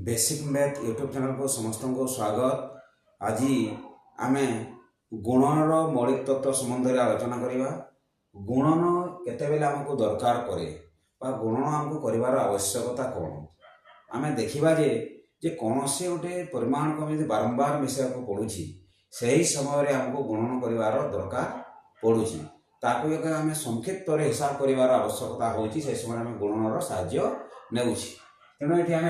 Basic math YouTube channel को समस्त को स्वागत। आज आम गुणन मौलिक तत्व संबंध में आलोचना करवा। गुणन केतेबेले आमको दरकार करे बा गुणन आमको करिवार आवश्यकता कौन आम देखा जे कौन से गोटे परिमाण को आम बारंबार मिसा को पड़ुछि सही समय आमको गुणन करिवार दरकार पड़ुछि ताकू एक आम संक्षिप्त हिसाब करिवार आवश्यकता होछि से समय आम गुणन साहाय्य नेउछि। तेणु ये आम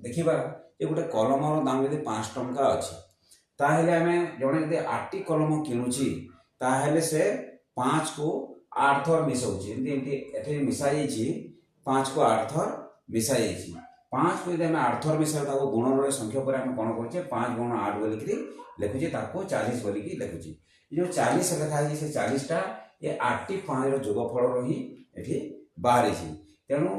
देखा ये गोटे कलमर दाम यदि 5 टंका अच्छी ताहले आम जड़े यदि 8टी कलम किणुची ताहले से 5 को 8 थर मिसाऊँगी मिसा 5 को 8 थर मिसा 5 को यदि आम 8 थर मिसा गुणन संख्या पर आम कौन कर 5 गुण 8 बोलिकी लिखुचे 40 बोलिकी लिखुचे जो 40 लिखाई से 40टा ये 8टी 5 जोगफल ही ये बाहरी। तेणु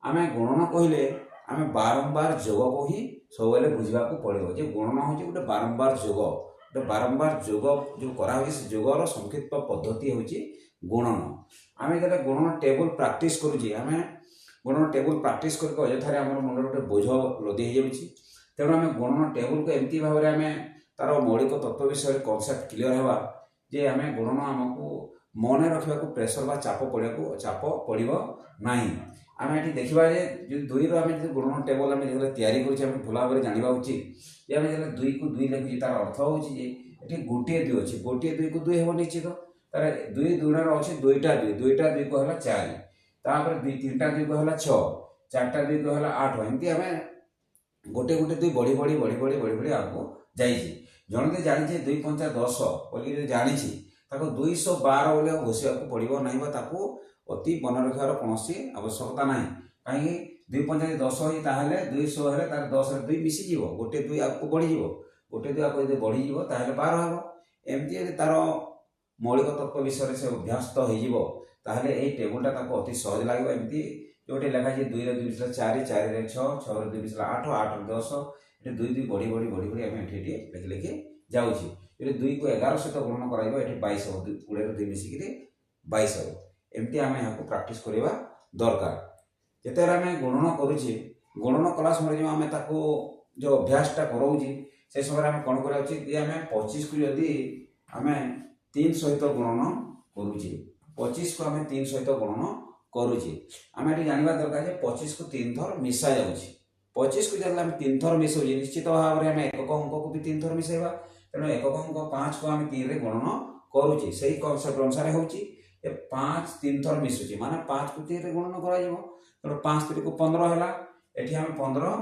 आम गुणन कहले आम बारंबार जोग को ही सब बुझा पड़ो जे गुणन हूँ गोटे बारंबार जोग गोटे बारंबार जोग जो कराई से जोगर संक्षिप्त पद्धति हूँ गुणन। आम जो गुणन टेबुल प्रैक्टिस करुचे आम गुणन टेबुल प्रैक्टिस करके अयथार आम मुंडे गोटे बोझ लदी हो जाऊँगी। तेणु आम गुणन टेबुल को एमती भाव में आम तार मौलिक तत्व विषय कनसेप्ट क्लीयर है जे आम गुणन आमको मन रखा प्रेसर बा चाप पड़ो ना। आम ये देखा जो 2 रू आम जो गुणन टेबल आम जो तैयारी करें भल भाव में जानवा उचित आम जो 2 को 2 लिखुचे तार अर्थ हूँ ये गोटे 2 अच्छे गोटे 2 को 2 हम निश्चित तार 2 2 अच्छे 2टा 2 को है 4 तापर 3टा 2 को है 6 4टा 2 को है 8 एमती आम गोटे गोटे 2 बढ़ी बढ़ी बढ़ी बढ़ी बढ़ी बढ़ी आगो जाइए जड़े जानी 2 5 10 बोलिए जानी 212 बोले घोषा पड़ो ना अति मन रखार कौन आवश्यकता ना कहीं 2 5 10 ही ताहले 200 है तार 10 रे 2 मिसीज गोटे 2 आपको बढ़ी गोटे 2 आपको बढ़ी 12 हम एमती तार मौलिक तत्व विषय से अभ्यस्त होताले ये टेबुलटा अति सहज लगे एमती जोटे लिखा 2 रे 2 मिसला 4 4 रे 6 6 रे 2 मिसला 8 8 रे 10 ये 2 2 बढ़ी बढ़ी बढ़ी बढ़ी आम ये लिखि लिखि जाऊँगी 2 को 11 सहित गुणन कर 22 हम 20 रे 2 मिसिकी 22 हम एमती आम यहाँ प्रैक्टिस करवा दरकार। जिते आम गुणन करुचे गुणन कला समय जो आम जो अभ्यासटा कराऊँगी से समय आम कौन करा उचित आम 25 को यदि आम 3 सहित गुणन करुचे 25 को आम 3 सहित गुणन करुचे आम ये जानवा दरकार 25 को 3 थर मिसा जाऊँगी 25 को जब आम 3 थर मिसाऊे निश्चित भाव में आम एकक अंक को भी 3 थर मिसेवा तेणु एकक अंक 5 को आम 3 रे गुणन करुचे से कनसेप्ट अनुसार हो 5 3 थर मिसुची माने 5 को 3 रे गुणन करा जिवो तो 5 3 को 15 हैला एठी हम 15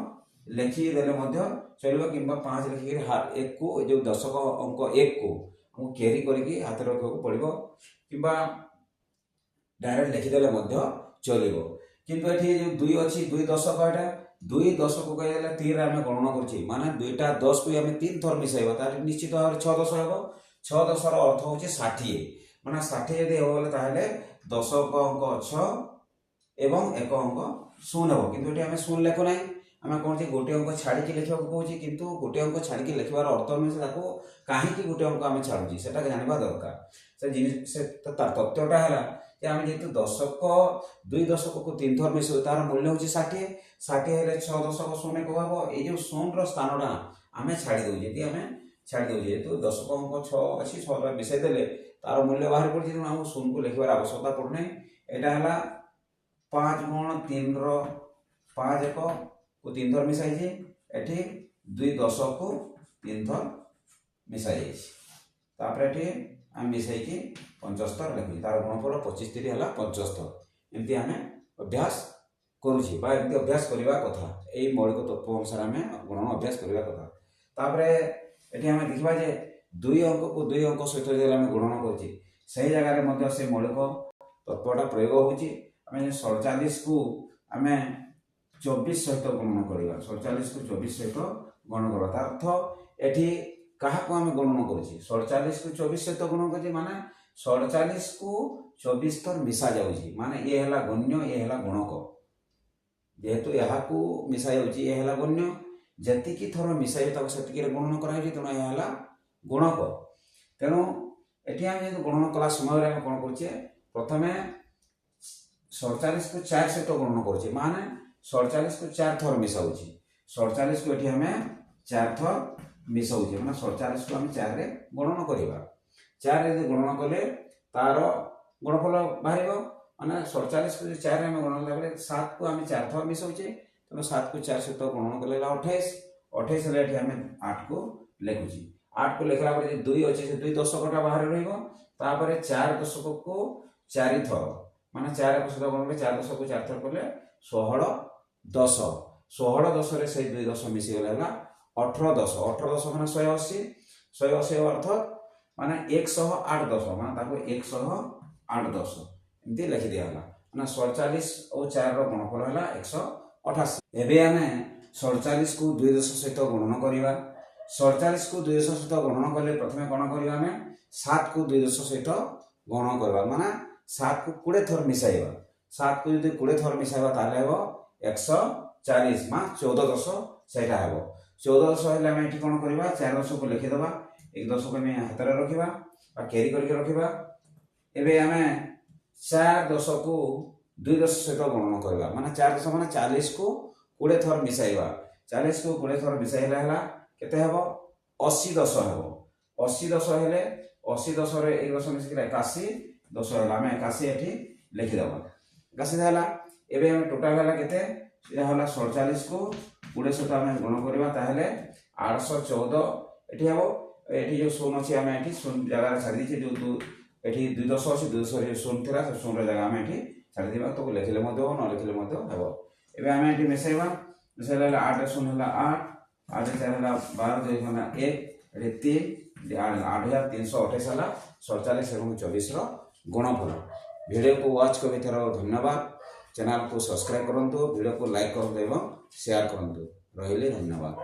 लिखि देले मध्य चलिबो किंबा 5 लिखि एक को जो दशक अंक 1 को हम कैरी करके हाथ रखो पड़िबो किंबा डायरेक्ट लिखि देले मध्य चलिबो किंतु एठी जो 2 अछि 2 दशक एटा 2 दशक को कहले 3 रे हम गणना करछि माने 2टा 10 को हम 3 थर मिसाइबा तार निश्चित भाव 6 10 हेबो 6 10 रो अर्थ होछि 60 माना 60 यदि हम ताहले 10 अंक 6 एवं 1 अंक 0 हम किंतु एटी हमें 0 लिखो ना आम कौन गोटे अंक छाड़ी लिखा कहे किंतु गोटे अंक छाड़ी लिखार अर्थ नुहे से कहीं गोटे अंक आम छाड़ुची से जानवा दरकार से तथ्यटा है कि आम जेहतु दशक 2 दशक को 3 थर मिस तार मूल्य हूँ 60 60 है 6 दशक 0 कह ये जो 0 स्थानटा आम छाड़ी दे जी आम छाड़ी दे जेहतु दशक अंक 6 अच्छी 6 मिसाई देले तार मूल्य बाहर पड़ी आम 0 को लिखार आवश्यकता पड़ना यहाँ है 5 गुण 3 5 1 को 3 थर मिसाई एठी 2 दशक को 3 थर मिसाई ये आम मिसाई 75 लिखुचे तार गुणफल 25 3 है 75 एमती आम अभ्यास करुचे एमती अभ्यास करवा कथा यही मौलिक तत्व अनुसार आम गुणन अभ्यास करवा कथा तापर ये आम देखा जे 2 अंक को 2 अंक सहित आम गुणन करुचे से जगह से मौलिक तत्वटा प्रयोग होची आम 47 को आम 24 सहित गणन करवा 47 को 24 सहित गणन करवा तार अर्थ एठी क्या आम गणन करुचे 47 को 24 सहित गणन कर माने 47 को 24 थर मिसा जाऊँगी माने ये है गण्य ये है गुणक जेहेतु यहाँ को मिसा जाऊँगी ये है गण्य जी थर मिसाई से गणन कराई तेणु यह है गुणक। तेणु ये आम जो गणन कला समय आम कौन करुचे प्रथमे 47 को 4 सहित गणन करुचे माने 47 को 4 थर मिसाऊँगी 47 को ये आम 4 थर मिसाऊे मैंने 47 को आम 4 रे गुणन करवा 4 रे गुणन कले तार गुणफल बाहर मैंने 47 को 4 रे गुणन कला 7 को आम 4 थर मिसाऊे तेना 7 को 4 सहित गुणन कले 28 28 हेल्ले आम 8 को लिखुची 8 को लिखला 2 अच्छे से 2 दशकटा बाहर रहा 4 दशक को 4 थर माने 4 को सहित गुणन 4 दशक को 4 थर कले 16 10 16 10 रे से 2 10 मिसी गला 18 10 18 10 माने 180 अर्थात माने 108 10 माने ताको 108 10 एमती लिखि दिया माने 47 और 4 रो गुणफल हला 188 एबे आमे 47 को 2 10 सहित गुणन करबा 47 को 2 10 सहित गुणन कले प्रथमे कोन करबा आमे 7 को 2 10 सहित गुणन करबा माने 7 को 20 थर मिसाइबा 7 को यदि 20 थर मिसाइबा ताले हेबो 140 मा 14 10 सेटा हेबो 14 10 हेले आमे एठी कोन करबा 4 10 को लिखि दबा 1 10 को मे हाथ रे रखिबा आ कैरी करके रखिबा एबे आमे 4 10 को 2 10 सहित गुणन करबा माने 4 10 माने 40 को 20 थर मिसाइबा 40 को 20 थर मिसाइला हला केते हेबो 80 10 हेबो 80 10 हेले 80 10 रे 1 10 मिसिक 81 10 हेला आमे 81 एठी लिखि दबा 81 हला एबे हम टोटल हला केते या हला 47 को 20 सहित आमे गुण करबा ताहेले 814 एठी हेबो एठी जो शून्य अछि आमे एठी शून्य जगह रे छाडी दिछि जो एठी 2 10 अछि 2 10 रे शून्य थिला से शून्य जगह आमे एठी छाडी दिबा तो लिखले मधे न लिखले मधे हेबो एबे आमे एठी मिसाइबा मिसाइला 8 शून्य हला 8 8 4 हला 12 2 हला 1 एठी 3 8328 हला 47 एवं 24 रो गुणफल वीडियो को वॉच करबे थरो धन्यवाद चैनल को सब्सक्राइब करंतु वीडियो को लाइक करंतु एवं शेयर करंतु रहिले धन्यवाद।